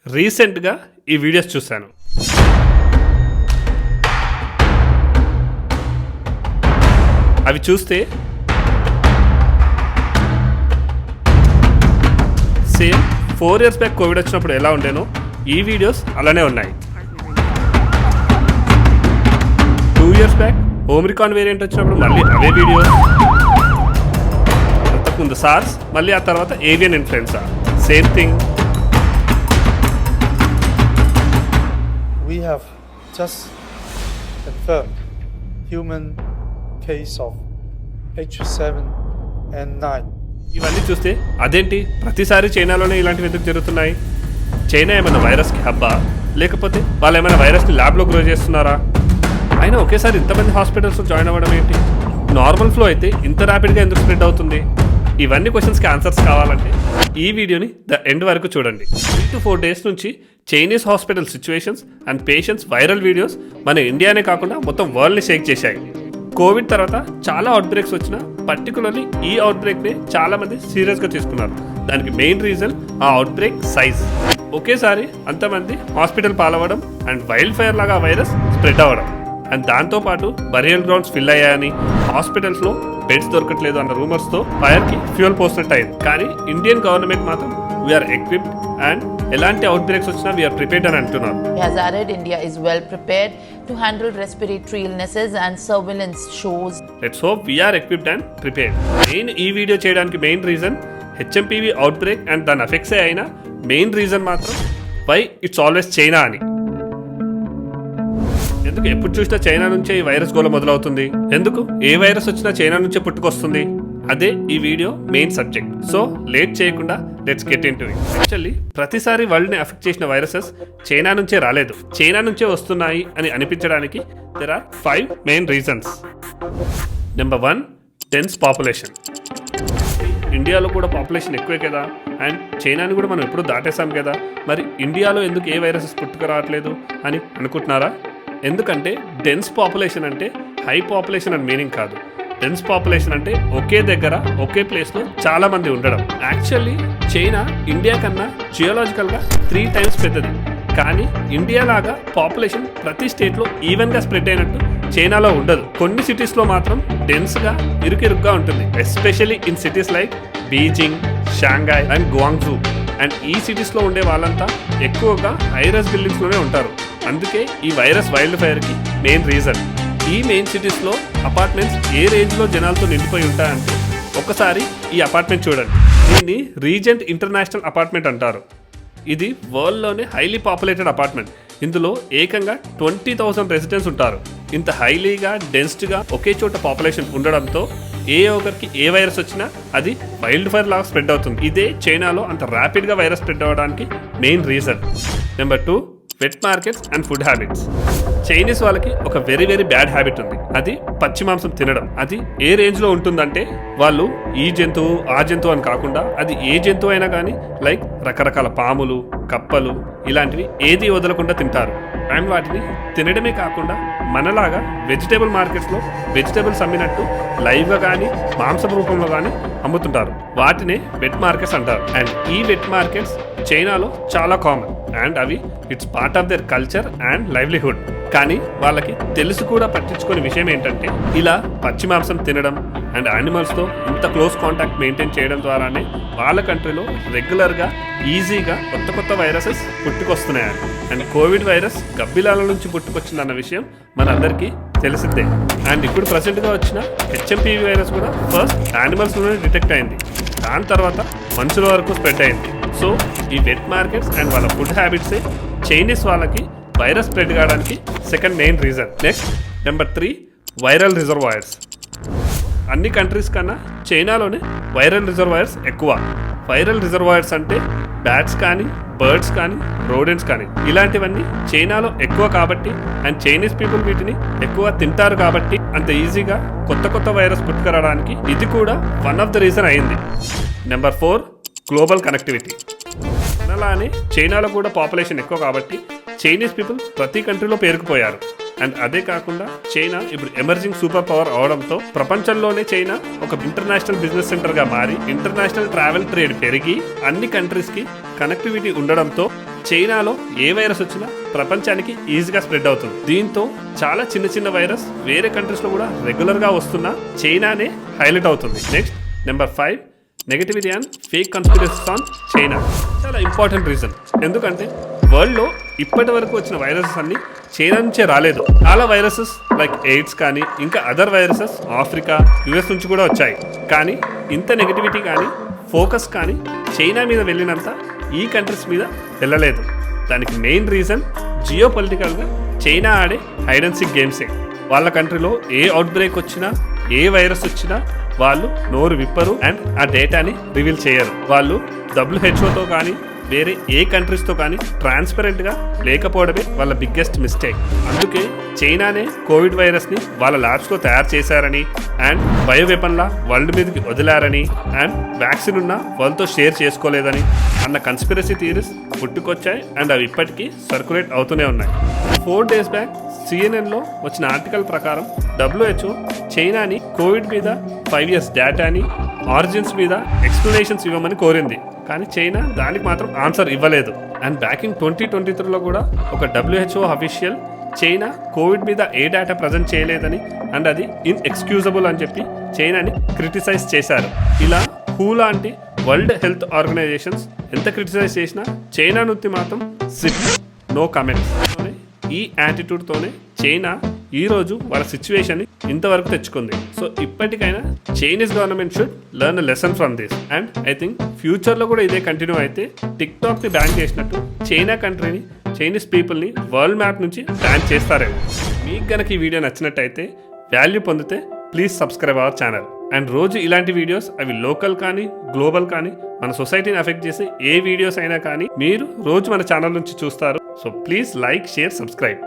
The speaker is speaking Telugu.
రీసెంట్గా ఈ వీడియోస్ చూశాను. అవి చూస్తే సేమ్ 4 years బ్యాక్ కోవిడ్ వచ్చినప్పుడు ఎలా ఉండేనో ఈ వీడియోస్ అలానే ఉన్నాయి. 2 years బ్యాక్ ఓమిక్రాన్ వేరియంట్ వచ్చినప్పుడు మళ్ళీ అవే వీడియోస్. అంతకుముందు సార్స్, మళ్ళీ ఆ తర్వాత avian influenza, same thing. We have just confirmed human case of H7N9. ఇవన్నీ చూస్తే అదేంటి ప్రతిసారి చైనాలోనే ఇలాంటివి ఎందుకు జరుగుతున్నాయి? చైనా ఏమైనా వైరస్కి హబ్బా, లేకపోతే వాళ్ళు ఏమైనా వైరస్ని ల్యాబ్లో గ్రో చేస్తున్నారా? అయినా ఒకేసారి ఇంతమంది హాస్పిటల్స్లో జాయిన్ అవ్వడం ఏంటి? నార్మల్ ఫ్లో అయితే ఇంత ర్యాపిడ్గా ఎందుకు స్ప్రెడ్ అవుతుంది? ఇవన్నీ క్వశ్చన్స్కి ఆన్సర్స్ కావాలంటే ఈ వీడియోని ద ఎండ్ వరకు చూడండి. 3 to 4 days నుంచి Chinese hospital situations and patients viral videos మన ఇండియానే కాకుండా మొత్తం వరల్డ్ని షేక్ చేశాయి. కోవిడ్ తర్వాత చాలా అవుట్ బ్రేక్స్ వచ్చినా పర్టికులర్లీ ఈ అవుట్ బ్రేక్ని చాలా మంది సీరియస్గా తీసుకున్నారు. దానికి మెయిన్ రీజన్ ఆ అవుట్ బ్రేక్ సైజ్. ఒకేసారి అంతమంది హాస్పిటల్ పాలవడం అండ్ వైల్డ్ ఫైర్ లాగా వైరస్ స్ప్రెడ్ అవ్వడం, అండ్ దాంతోపాటు బరియల్ గ్రౌండ్స్ ఫిల్ అయ్యాయని, హాస్పిటల్స్లో బెడ్స్ దొరకట్లేదు అన్న రూమర్స్తో ఫైర్కి ఫ్యూయల్ పోసినట్టు అయింది. కానీ ఇండియన్ గవర్నమెంట్ మాత్రం వీఆర్ ఎక్విప్డ్ అండ్ ఎలాంటి అవుట్ బ్రేక్స్ వచ్చినా వీఆర్ ప్రిపేర్డ్ అని అంటున్నారు. Has added India is well prepared to handle respiratory illnesses and surveillance shows. Let's hope we are equipped and prepared. నేను ఈ వీడియో చేయడానికి main reason HMPV out break and దాని ఎఫెక్ట్సే అయినా మెయిన్ రీజన్ మాత్రం వై ఇట్స్ ఆల్వేస్ చైనా అని. ఎందుకు ఎప్పుడు చూసినా చైనా నుంచే ఈ వైరస్ గోల మొదలవుతుంది? ఎందుకు ఏ వైరస్ వచ్చినా చైనా నుంచే పుట్టుకొస్తుంది? అదే ఈ video main subject. So late చేయకుండా let's get into it. Actually ప్రతిసారి వరల్డ్ని ఎఫెక్ట్ చేసిన వైరసెస్ చైనా నుంచే రాలేదు, చైనా నుంచే వస్తున్నాయి అని అనిపించడానికి there are 5 main reasons. Number 1, dense population. ఇండియాలో కూడా పాపులేషన్ ఎక్కువే కదా, అండ్ చైనాని కూడా మనం ఎప్పుడు దాటేసాం కదా, మరి ఇండియాలో ఎందుకు ఏ వైరసెస్ పుట్టుకు రావట్లేదు అని అనుకుంటున్నారా? ఎందుకంటే డెన్స్ పాపులేషన్ అంటే హై పాపులేషన్ అని మీనింగ్ కాదు. డెన్స్ పాపులేషన్ అంటే ఒకే దగ్గర ఒకే ప్లేస్లో చాలా మంది ఉండడం. యాక్చువల్లీ చైనా ఇండియా కన్నా జియోలాజికల్గా 3 times పెద్దది, కానీ ఇండియా లాగా పాపులేషన్ ప్రతి స్టేట్లో ఈవెన్గా స్ప్రెడ్ అయినట్టు చైనాలో ఉండదు. కొన్ని సిటీస్లో మాత్రం డెన్స్గా ఇరుకిరుగ్గా ఉంటుంది, especially in cities like Beijing, Shanghai and Guangzhou. And ఈ సిటీస్లో ఉండే వాళ్ళంతా ఎక్కువగా హైరైజ్ బిల్డింగ్స్లోనే ఉంటారు. అందుకే ఈ వైరస్ వైల్డ్ ఫైర్కి మెయిన్ రీజన్. ఈ మెయిన్ సిటీస్లో అపార్ట్మెంట్స్ ఏ రేంజ్లో జనాలతో నిండిపోయి ఉంటాయంటే ఒకసారి ఈ అపార్ట్మెంట్ చూడండి. దీన్ని రీజెంట్ ఇంటర్నేషనల్ అపార్ట్మెంట్ అంటారు. ఇది వరల్డ్లోనే హైలీ పాపులేటెడ్ అపార్ట్మెంట్. ఇందులో ఏకంగా 20,000 రెసిడెంట్స్ ఉంటారు. ఇంత హైలీగా డెన్స్డ్గా ఒకే చోట పాపులేషన్ ఉండడంతో ఏ ఒకరికి ఏ వైరస్ వచ్చినా అది వైల్డ్ ఫైర్ లాగా స్ప్రెడ్ అవుతుంది. ఇదే చైనాలో అంత ర్యాపిడ్గా వైరస్ స్ప్రెడ్ అవ్వడానికి main reason. Number 2, wet markets and food habits. Chinese వాళ్ళకి ఒక వెరీ వెరీ బ్యాడ్ హ్యాబిట్ ఉంది, అది పచ్చి మాంసం తినడం. అది ఏ రేంజ్లో ఉంటుందంటే వాళ్ళు ఈ జంతువు ఆ జంతువు అని కాకుండా అది ఏ జంతువు అయినా కానీ లైక్ రకరకాల పాములు, కప్పలు ఇలాంటివి ఏది వదలకుండా తింటారు. అండ్ వాటిని తినడమే కాకుండా మనలాగా వెజిటేబుల్ మార్కెట్స్లో వెజిటేబుల్స్ అమ్మినట్టు లైవ్గా కానీ మాంసపు రూపంలో కానీ అమ్ముతుంటారు. వాటినే వెట్ మార్కెట్స్ అంటారు. అండ్ ఈ వెట్ మార్కెట్స్ చైనాలో చాలా కామన్, అండ్ అవి it's part of their culture and livelihood. కానీ వాళ్ళకి తెలుసు కూడా పట్టించుకునే విషయం ఏంటంటే ఇలా పచ్చి మాంసం తినడం అండ్ యానిమల్స్తో ఇంత క్లోజ్ కాంటాక్ట్ మెయింటైన్ చేయడం ద్వారానే వాళ్ళ కంట్రీలో రెగ్యులర్గా ఈజీగా కొత్త కొత్త వైరసెస్ పుట్టుకొస్తున్నాయని. అండ్ కోవిడ్ వైరస్ గబ్బిలాల నుంచి పుట్టుకొచ్చిందన్న విషయం మనందరికీ తెలిసిందే. అండ్ ఇప్పుడు ప్రజెంట్గా వచ్చిన హెచ్ఎంపీవీ వైరస్ కూడా ఫస్ట్ యానిమల్స్లోనే డిటెక్ట్ అయింది, దాని తర్వాత మనుషుల వరకు స్ప్రెడ్ అయింది. సో ఈ వెట్ మార్కెట్స్ అండ్ వాళ్ళ ఫుడ్ హ్యాబిట్సే చైనీస్ వాళ్ళకి వైరస్ స్ప్రెడ్ కావడానికి second main reason. Next number 3, viral reservoirs. అన్ని కంట్రీస్ కన్నా చైనాలోనే వైరల్ రిజర్వాయర్స్ ఎక్కువ. వైరల్ రిజర్వాయర్స్ అంటే బ్యాట్స్ కానీ, బర్డ్స్ కానీ, రోడెంట్స్ కానీ ఇలాంటివన్నీ చైనాలో ఎక్కువ కాబట్టి, అండ్ చైనీస్ పీపుల్ వీటిని ఎక్కువ తింటారు కాబట్టి అంత ఈజీగా కొత్త కొత్త వైరస్ పుట్టుకురావడానికి ఇది కూడా వన్ ఆఫ్ ద రీజన్ అయింది. Number 4, global connectivity. అలానే చైనాలో కూడా పాపులేషన్ ఎక్కువ కాబట్టి చైనీస్ పీపుల్ ప్రతి కంట్రీలో పేరుకుపోయారు. అండ్ అదే కాకుండా చైనా ఇప్పుడు ఎమర్జింగ్ సూపర్ పవర్ అవడంతో ప్రపంచంలోనే చైనా ఒక ఇంటర్నేషనల్ బిజినెస్ సెంటర్ గా మారి ఇంటర్నేషనల్ ట్రావెల్ ట్రేడ్ పెరిగి అన్ని కంట్రీస్ కి కనెక్టివిటీ ఉండడంతో చైనాలో ఏ వైరస్ వచ్చినా ప్రపంచానికి ఈజీగా స్ప్రెడ్ అవుతుంది. దీంతో చాలా చిన్న చిన్న వైరస్ వేరే కంట్రీస్ లో కూడా రెగ్యులర్ గా వస్తున్నా చైనానే హైలైట్ అవుతుంది. Next number 5, negativity and fake conspiracies on China. చాలా ఇంపార్టెంట్ రీజన్, ఎందుకంటే వరల్డ్ లో ఇప్పటి వరకు వచ్చిన వైరసెస్ అన్ని చైనా నుంచే రాలేదు. చాలా వైరసెస్ లైక్ ఎయిడ్స్ కానీ ఇంకా అదర్ వైరసెస్ ఆఫ్రికా, యుఎస్ నుంచి కూడా వచ్చాయి. కానీ ఇంత నెగటివిటీ కానీ ఫోకస్ కానీ చైనా మీద వెళ్ళినంత ఈ కంట్రీస్ మీద వెళ్ళలేదు. దానికి మెయిన్ రీజన్ జియో పొలిటికల్గా చైనా ఆడే హైడ్ అండ్ సీక్ గేమ్సే. వాళ్ళ కంట్రీలో ఏ అవుట్ బ్రేక్ వచ్చినా ఏ వైరస్ వచ్చినా వాళ్ళు నోరు విప్పరు అండ్ ఆ డేటాని రివీల్ చేయరు. వాళ్ళు WHOతో కానీ వేరే ఏ కంట్రీస్తో కానీ ట్రాన్స్పరెంట్గా లేకపోవడమే వాళ్ళ బిగ్గెస్ట్ మిస్టేక్. అందుకే చైనానే కోవిడ్ వైరస్ని వాళ్ళ ల్యాబ్స్లో తయారు చేశారని అండ్ బయో వెపన్లా వరల్డ్ మీదకి వదిలారని అండ్ వ్యాక్సిన్ ఉన్నా వాళ్ళతో షేర్ చేసుకోలేదని అన్న కన్స్పిరసీ థియరీస్ పుట్టుకొచ్చాయి అండ్ అవి ఇప్పటికీ సర్క్యులేట్ అవుతూనే ఉన్నాయి. 4 days బ్యాక్ CNN లో వచ్చిన ఆర్టికల్ ప్రకారం WHO చైనాని కోవిడ్ మీద 5 years డేటాని ఆరిజిన్స్ మీద ఎక్స్ప్లెనేషన్స్ ఇవ్వమని కోరింది. కానీ చైనా దానికి మాత్రం ఆన్సర్ ఇవ్వలేదు. అండ్ బ్యాక్ ఇన్ 2023లో కూడా ఒక WHO అఫీషియల్ చైనా కోవిడ్ మీద ఏ డేటా ప్రజెంట్ చేయలేదని అండ్ అది ఇన్ఎక్స్క్యూజబుల్ అని చెప్పి చైనాని క్రిటిసైజ్ చేశారు. ఇలా WHO లాంటి వరల్డ్ హెల్త్ ఆర్గనైజేషన్స్ ఎంత క్రిటిసైజ్ చేసినా చైనా నుంచి మాత్రం నో కామెంట్స్. ఈ యాటిట్యూడ్తోనే చైనా ఈరోజు వాళ్ళ సిచ్యువేషన్ని ఇంతవరకు తెచ్చుకుంది. సో ఇప్పటికైనా Chinese government should learn a lesson from this. And I think ఫ్యూచర్లో కూడా ఇదే కంటిన్యూ అయితే టిక్టాక్ని బ్యాన్ చేసినట్టు చైనా కంట్రీని, చైనీస్ పీపుల్ని వరల్డ్ మ్యాప్ నుంచి బ్యాన్ చేస్తారేమో. మీకు కనుక ఈ వీడియో నచ్చినట్టయితే, వాల్యూ పొందితే please subscribe our channel. And రోజు ఇలాంటి వీడియోస్ అవి లోకల్ కానీ గ్లోబల్ కానీ మన సొసైటీని అఫెక్ట్ చేసే ఏ వీడియోస్ అయినా కానీ మీరు రోజు మన ఛానల్ నుంచి చూస్తారు. So please like, share, subscribe.